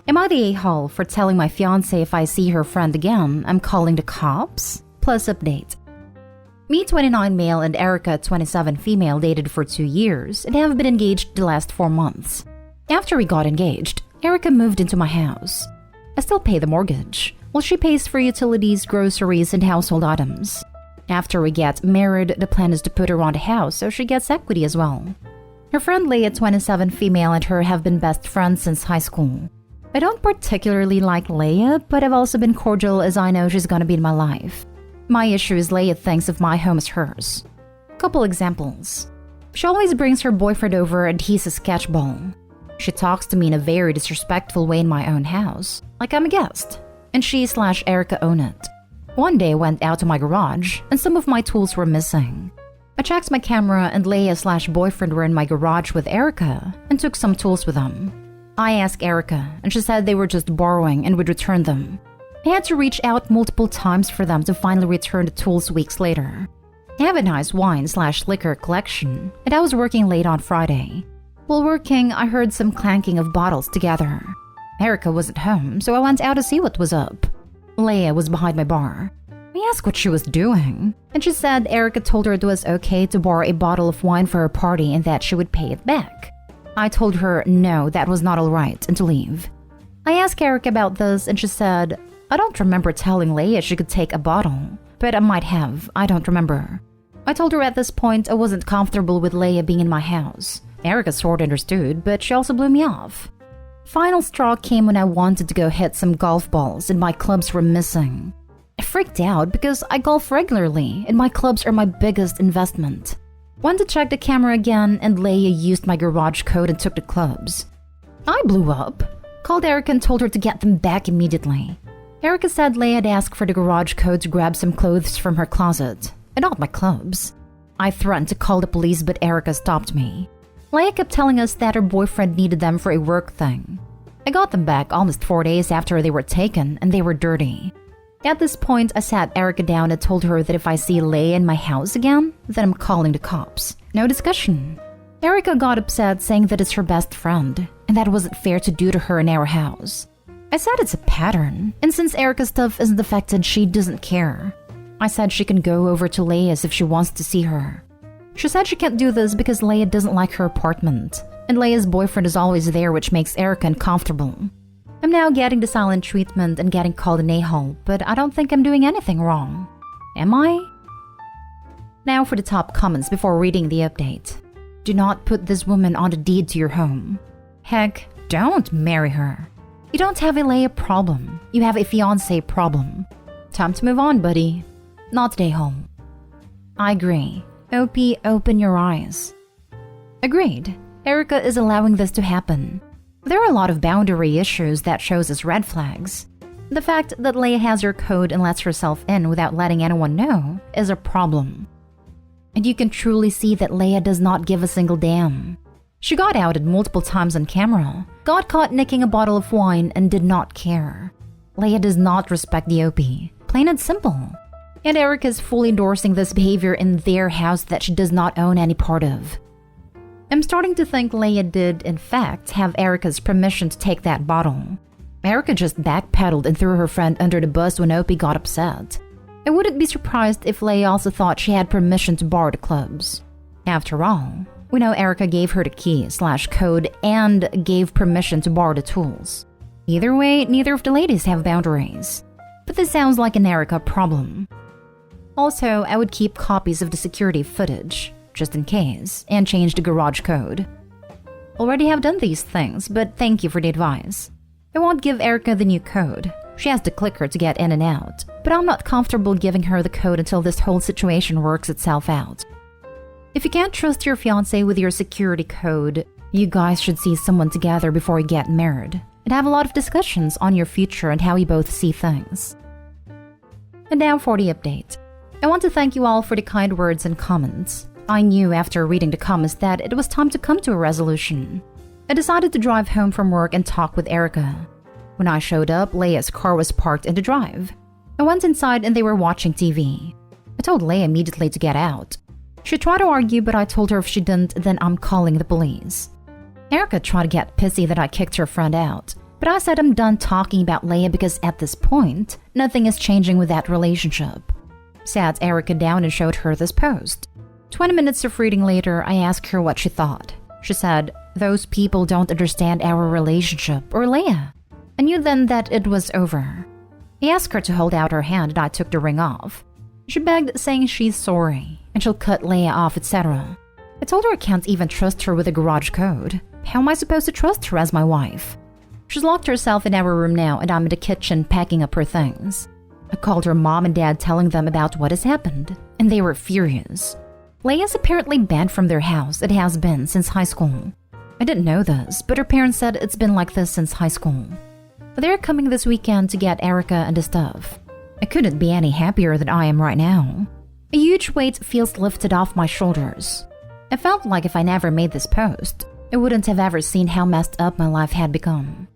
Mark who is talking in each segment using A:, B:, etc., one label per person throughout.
A: Am I the a-hole for telling my fiancé if I see her friend again, I'm calling the cops? Plus update. Me, 29 male, and Erica, 27 female, dated for 2 years and have been engaged the last 4 months. After we got engaged, Erica moved into my house. I still pay the mortgage, while she pays for utilities, groceries, and household items. After we get married, the plan is to put her on the house so she gets equity as well. Her friend Leah, 27 female, and her have been best friends since high school. I don't particularly like Leah, but I've also been cordial as I know she's gonna be in my life. My issue is Leah thinks of my home as hers. Couple examples. She always brings her boyfriend over and he's a sketchball. She talks to me in a very disrespectful way in my own house, like I'm a guest, and she/Erica own it. One day I went out to my garage and some of my tools were missing. I checked my camera and Leah/boyfriend were in my garage with Erica and took some tools with them. I asked Erica and she said they were just borrowing and would return them. I had to reach out multiple times for them to finally return the tools weeks later. I have a nice wine/liquor collection, and I was working late on Friday. While working, I heard some clanking of bottles together. Erica wasn't home, so I went out to see what was up. Leah was behind my bar. I asked what she was doing, and she said Erica told her it was okay to borrow a bottle of wine for her party and that she would pay it back. I told her no, that was not alright, and to leave. I asked Erica about this, and she said, I don't remember telling Leah she could take a bottle, but I might have, I don't remember. I told her at this point I wasn't comfortable with Leah being in my house. Erica sort of understood, but she also blew me off. Final straw came when I wanted to go hit some golf balls and my clubs were missing. I freaked out because I golf regularly and my clubs are my biggest investment. Went to check the camera again and Leah used my garage code and took the clubs. I blew up, called Erica and told her to get them back immediately. Erica said Leah had asked for the garage code to grab some clothes from her closet, and not my clubs. I threatened to call the police, but Erica stopped me. Leah kept telling us that her boyfriend needed them for a work thing. I got them back almost 4 days after they were taken, and they were dirty. At this point, I sat Erica down and told her that if I see Leah in my house again, then I'm calling the cops. No discussion. Erica got upset, saying that it's her best friend, and that it wasn't fair to do to her in our house. I said it's a pattern, and since Erica's stuff isn't affected, she doesn't care. I said she can go over to Leah's if she wants to see her. She said she can't do this because Leah doesn't like her apartment, and Leah's boyfriend is always there, which makes Erica uncomfortable. I'm now getting the silent treatment and getting called an a-hole, but I don't think I'm doing anything wrong. Am I? Now for the top comments before reading the update. Do not put this woman on the deed to your home. Heck, don't marry her. You don't have a Leah problem. You have a fiancé problem. Time to move on, buddy. Not the a-hole. I agree. OP, open your eyes. Agreed. Erica is allowing this to happen. There are a lot of boundary issues that shows as red flags. The fact that Leah has her code and lets herself in without letting anyone know is a problem. And you can truly see that Leah does not give a single damn. She got outed multiple times on camera, got caught nicking a bottle of wine, and did not care. Leah does not respect the OP, plain and simple. And Erica is fully endorsing this behavior in their house that she does not own any part of. I'm starting to think Leah did, in fact, have Erica's permission to take that bottle. Erica just backpedaled and threw her friend under the bus when OP got upset. I wouldn't be surprised if Leah also thought she had permission to borrow the clubs. After all, we know Erica gave her the key/code and gave permission to borrow the tools. Either way, neither of the ladies have boundaries. But this sounds like an Erica problem. Also, I would keep copies of the security footage, just in case, and change the garage code. Already have done these things, but thank you for the advice. I won't give Erica the new code. She has the clicker to get in and out, but I'm not comfortable giving her the code until this whole situation works itself out. If you can't trust your fiancé with your security code, you guys should see someone together before you get married and have a lot of discussions on your future and how you both see things. And now for the update. I want to thank you all for the kind words and comments. I knew after reading the comments that it was time to come to a resolution. I decided to drive home from work and talk with Erica. When I showed up, Leah's car was parked in the drive. I went inside and they were watching TV. I told Leah immediately to get out. She tried to argue, but I told her if she didn't, then I'm calling the police. Erica tried to get pissy that I kicked her friend out, But I said I'm done talking about Leah because at this point, nothing is changing with that relationship. Sat Erica down and showed her this post. 20 minutes of reading later, I asked her what she thought. She said, "Those people don't understand our relationship or Leah." I knew then that it was over. I asked her to hold out her hand and I took the ring off. She begged, saying she's sorry and she'll cut Leah off, etc. I told her I can't even trust her with a garage code. How am I supposed to trust her as my wife? She's locked herself in our room now and I'm in the kitchen packing up her things. I called her mom and dad telling them about what has happened, and they were furious. Leah's apparently banned from their house. It has been since high school. I didn't know this, but her parents said it's been like this since high school. They're coming this weekend to get Erica and the stuff. I couldn't be any happier than I am right now. A huge weight feels lifted off my shoulders. I felt like if I never made this post, I wouldn't have ever seen how messed up my life had become.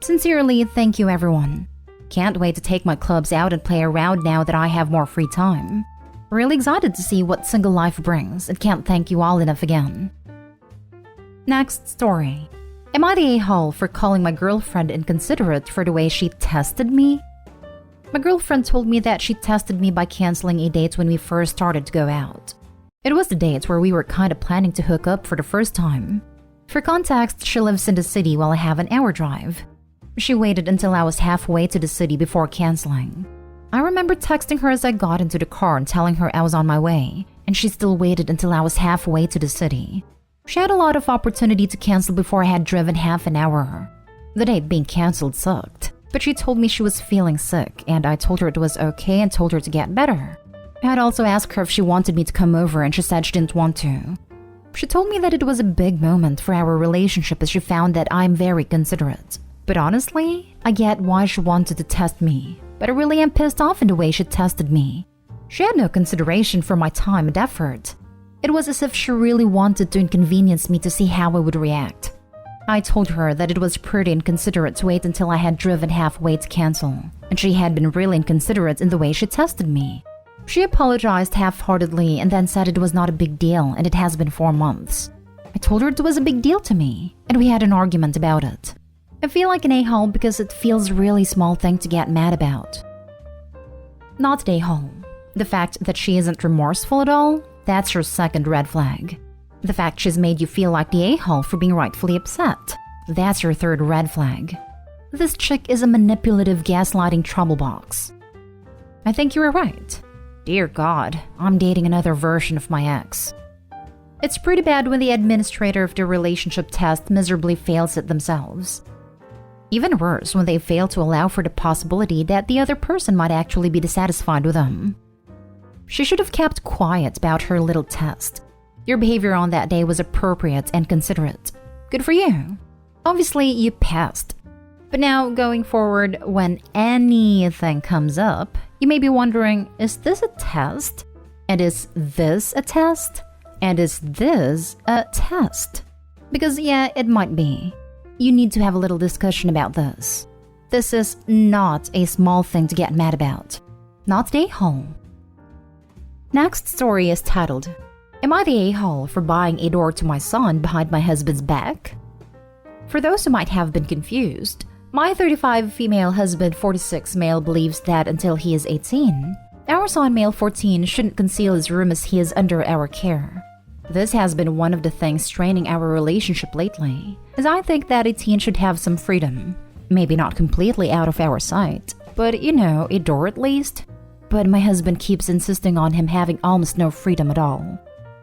A: Sincerely, thank you everyone. Can't wait to take my clubs out and play around now that I have more free time. Really excited to see what single life brings and can't thank you all enough again. Next story. Am I the a-hole for calling my girlfriend inconsiderate for the way she tested me? My girlfriend told me that she tested me by canceling a date when we first started to go out. It was the date where we were kind of planning to hook up for the first time. For context, she lives in the city while I have an hour drive. She waited until I was halfway to the city before canceling. I remember texting her as I got into the car and telling her I was on my way, and she still waited until I was halfway to the city. She had a lot of opportunity to cancel before I had driven half an hour. The date being canceled sucked, but she told me she was feeling sick, and I told her it was okay and told her to get better. I had also asked her if she wanted me to come over, and she said she didn't want to. She told me that it was a big moment for our relationship as she found that I'm very considerate. But honestly, I get why she wanted to test me, but I really am pissed off in the way she tested me. She had no consideration for my time and effort. It was as if she really wanted to inconvenience me to see how I would react. I told her that it was pretty inconsiderate to wait until I had driven halfway to cancel, and she had been really inconsiderate in the way she tested me. She apologized half-heartedly and then said it was not a big deal and it has been 4 months. I told her it was a big deal to me, and we had an argument about it. I feel like an a-hole because it feels a really small thing to get mad about. Not an a-hole. The fact that she isn't remorseful at all, that's your second red flag. The fact she's made you feel like the a-hole for being rightfully upset, that's your third red flag. This chick is a manipulative, gaslighting trouble box. I think you were right. Dear God, I'm dating another version of my ex. It's pretty bad when the administrator of the relationship test miserably fails it themselves. Even worse when they fail to allow for the possibility that the other person might actually be dissatisfied with them. She should have kept quiet about her little test. Your behavior on that day was appropriate and considerate. Good for you. Obviously, you passed. But now, going forward, when anything comes up, you may be wondering, is this a test? And is this a test? And is this a test? Because yeah, it might be. You need to have a little discussion about this. This is not a small thing to get mad about. Not the a-hole. Next story is titled, Am I the a-hole for buying a door to my son behind my husband's back? For those who might have been confused, my 35 female husband 46 male believes that until he is 18, our son male 14 shouldn't conceal his room as he is under our care. This has been one of the things straining our relationship lately, as I think that a teen should have some freedom. Maybe not completely out of our sight, but you know, a door at least. But my husband keeps insisting on him having almost no freedom at all.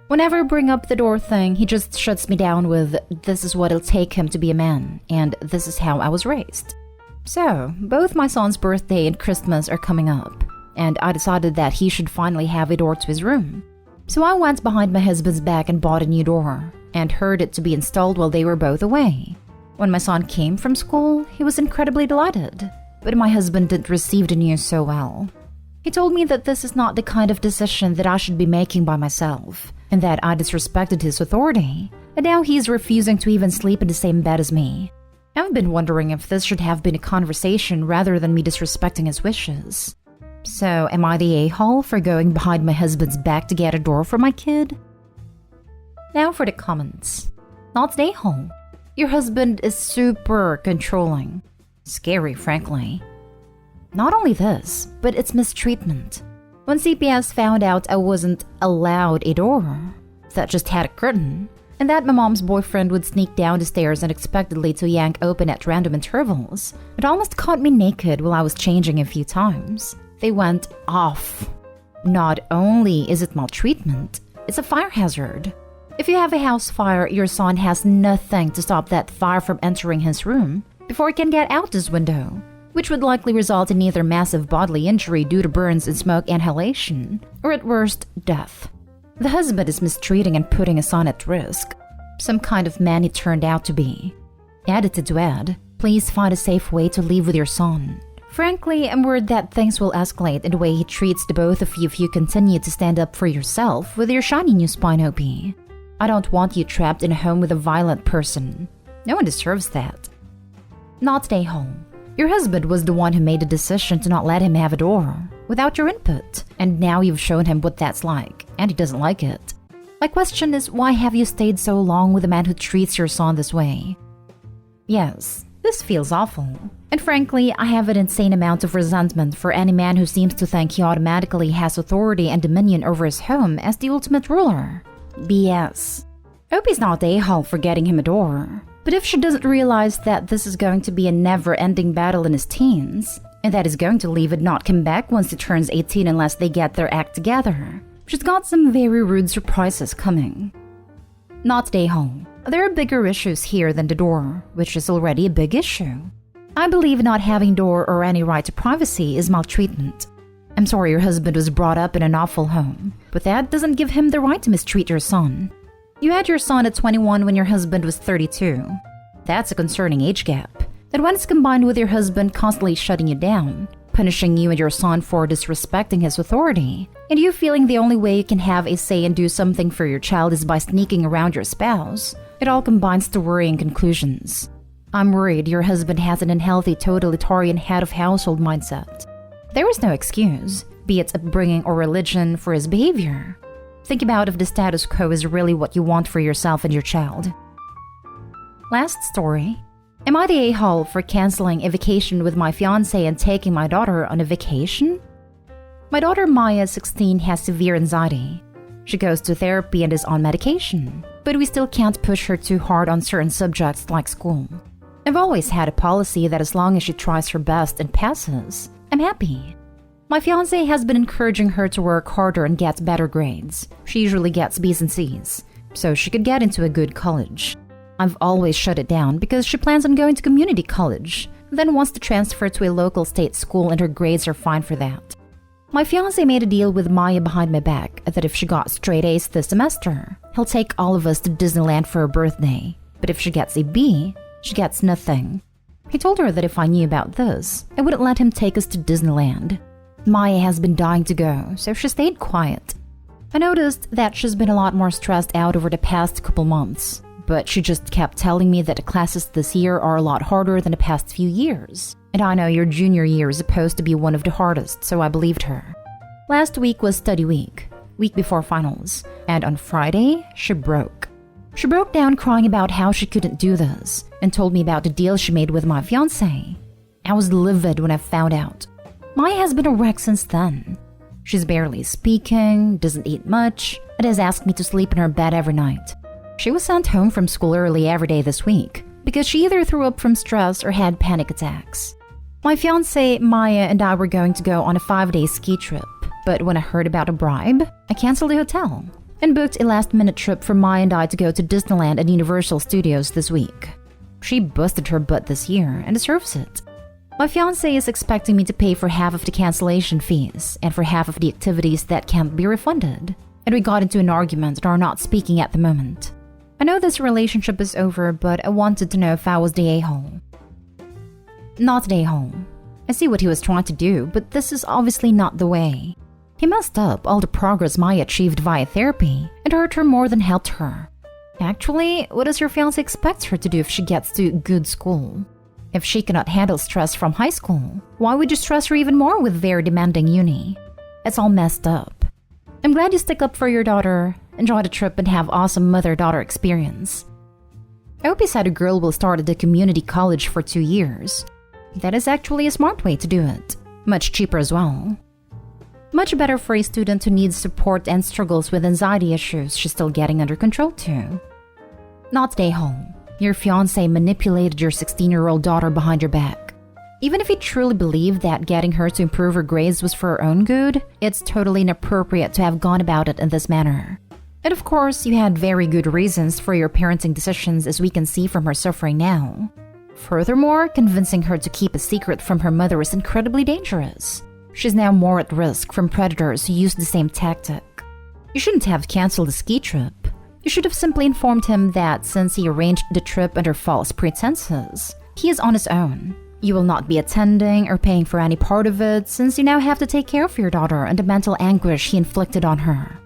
A: Whenever I bring up the door thing, he just shuts me down with, this is what it'll take him to be a man, and this is how I was raised. So, both my son's birthday and Christmas are coming up, and I decided that he should finally have a door to his room. So I went behind my husband's back and bought a new door, and heard it to be installed while they were both away. When my son came from school, he was incredibly delighted, but my husband didn't receive the news so well. He told me that this is not the kind of decision that I should be making by myself, and that I disrespected his authority, and now he's refusing to even sleep in the same bed as me. I've been wondering if this should have been a conversation rather than me disrespecting his wishes. So, am I the a-hole for going behind my husband's back to get a door for my kid? Now for the comments. Not the a-hole. Your husband is super controlling. Scary, frankly. Not only this, but it's mistreatment. When CPS found out I wasn't allowed a door, that just had a curtain, and that my mom's boyfriend would sneak down the stairs unexpectedly to yank open at random intervals, it almost caught me naked while I was changing a few times. They went off. Not only is it maltreatment, it's a fire hazard. If you have a house fire, your son has nothing to stop that fire from entering his room before it can get out this window, which would likely result in either massive bodily injury due to burns and smoke inhalation, or at worst, death. The husband is mistreating and putting his son at risk. Some kind of man he turned out to be. Edited to add, please find a safe way to live with your son. Frankly, I'm worried that things will escalate in the way he treats the both of you if you continue to stand up for yourself with your shiny new spine OP. I don't want you trapped in a home with a violent person. No one deserves that. Not stay home. Your husband was the one who made the decision to not let him have a door, without your input, and now you've shown him what that's like, and he doesn't like it. My question is, why have you stayed so long with a man who treats your son this way? Yes, this feels awful. And frankly, I have an insane amount of resentment for any man who seems to think he automatically has authority and dominion over his home as the ultimate ruler. BS. Opie's not the a-hole for getting him a door. But if she doesn't realize that this is going to be a never-ending battle in his teens, and that he's going to leave and not come back once he turns 18 unless they get their act together, she's got some very rude surprises coming. Not stay home. There are bigger issues here than the door, which is already a big issue. I believe not having door or any right to privacy is maltreatment. I'm sorry your husband was brought up in an awful home, but that doesn't give him the right to mistreat your son. You had your son at 21 when your husband was 32. That's a concerning age gap. That when it's combined with your husband constantly shutting you down, punishing you and your son for disrespecting his authority, and you feeling the only way you can have a say and do something for your child is by sneaking around your spouse, it all combines to worrying conclusions. I'm worried your husband has an unhealthy totalitarian head of household mindset. There is no excuse, be it upbringing or religion, for his behavior. Think about if the status quo is really what you want for yourself and your child. Last story. Am I the a-hole for canceling a vacation with my fiancé and taking my daughter on a vacation? My daughter Maya, 16, has severe anxiety. She goes to therapy and is on medication, but we still can't push her too hard on certain subjects like school. I've always had a policy that as long as she tries her best and passes, I'm happy. My fiancé has been encouraging her to work harder and get better grades. She usually gets B's and C's, so she could get into a good college. I've always shut it down because she plans on going to community college, then wants to transfer to a local state school and her grades are fine for that. My fiancé made a deal with Maya behind my back that if she got straight A's this semester, he'll take all of us to Disneyland for her birthday. But if she gets a B, she gets nothing. He told her that if I knew about this, I wouldn't let him take us to Disneyland. Maya has been dying to go, so she stayed quiet. I noticed that she's been a lot more stressed out over the past couple months, but she just kept telling me that the classes this year are a lot harder than the past few years. And I know your junior year is supposed to be one of the hardest, so I believed her. Last week was study week before finals, and on Friday, she broke. She broke down crying about how she couldn't do this, and told me about the deal she made with my fiancé. I was livid when I found out. Maya has been a wreck since then. She's barely speaking, doesn't eat much, and has asked me to sleep in her bed every night. She was sent home from school early every day this week because she either threw up from stress or had panic attacks. My fiancé, Maya, and I were going to go on a 5-day ski trip, but when I heard about a bribe, I canceled the hotel and booked a last-minute trip for Maya and I to go to Disneyland and Universal Studios this week. She busted her butt this year and deserves it. My fiancé is expecting me to pay for half of the cancellation fees and for half of the activities that can't be refunded, and we got into an argument and are not speaking at the moment. I know this relationship is over, but I wanted to know if I was the a-hole. Not the a-hole. I see what he was trying to do, but this is obviously not the way. He messed up all the progress Maya achieved via therapy and hurt her more than helped her. Actually, what does your fiancé expect her to do if she gets to good school? If she cannot handle stress from high school, why would you stress her even more with very demanding uni? It's all messed up. I'm glad you stick up for your daughter, enjoy the trip, and have awesome mother-daughter experience. I hope you said a girl will start at the community college for 2 years. That is actually a smart way to do it. Much cheaper as well. Much better for a student who needs support and struggles with anxiety issues she's still getting under control too. Not stay home. Your fiancé manipulated your 16-year-old daughter behind your back. Even if you truly believed that getting her to improve her grades was for her own good, it's totally inappropriate to have gone about it in this manner. And of course, you had very good reasons for your parenting decisions, as we can see from her suffering now. Furthermore, convincing her to keep a secret from her mother is incredibly dangerous. She's now more at risk from predators who use the same tactic. You shouldn't have canceled the ski trip. You should have simply informed him that since he arranged the trip under false pretenses, he is on his own. You will not be attending or paying for any part of it, since you now have to take care of your daughter and the mental anguish he inflicted on her.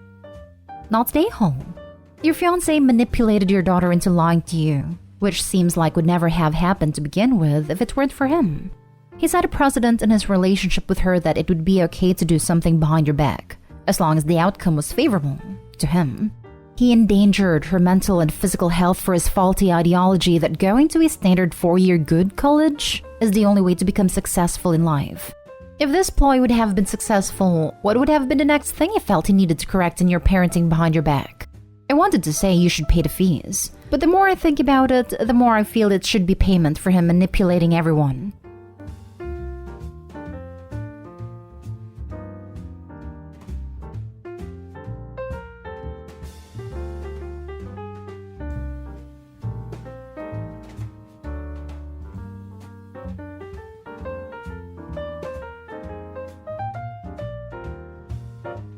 A: Not stay home. Your fiancé manipulated your daughter into lying to you, which seems like would never have happened to begin with if it weren't for him. He set a precedent in his relationship with her that it would be okay to do something behind your back, as long as the outcome was favorable to him. He endangered her mental and physical health for his faulty ideology that going to a standard 4-year good college is the only way to become successful in life. If this ploy would have been successful, what would have been the next thing you felt he needed to correct in your parenting behind your back? I wanted to say you should pay the fees, but the more I think about it, the more I feel it should be payment for him manipulating everyone.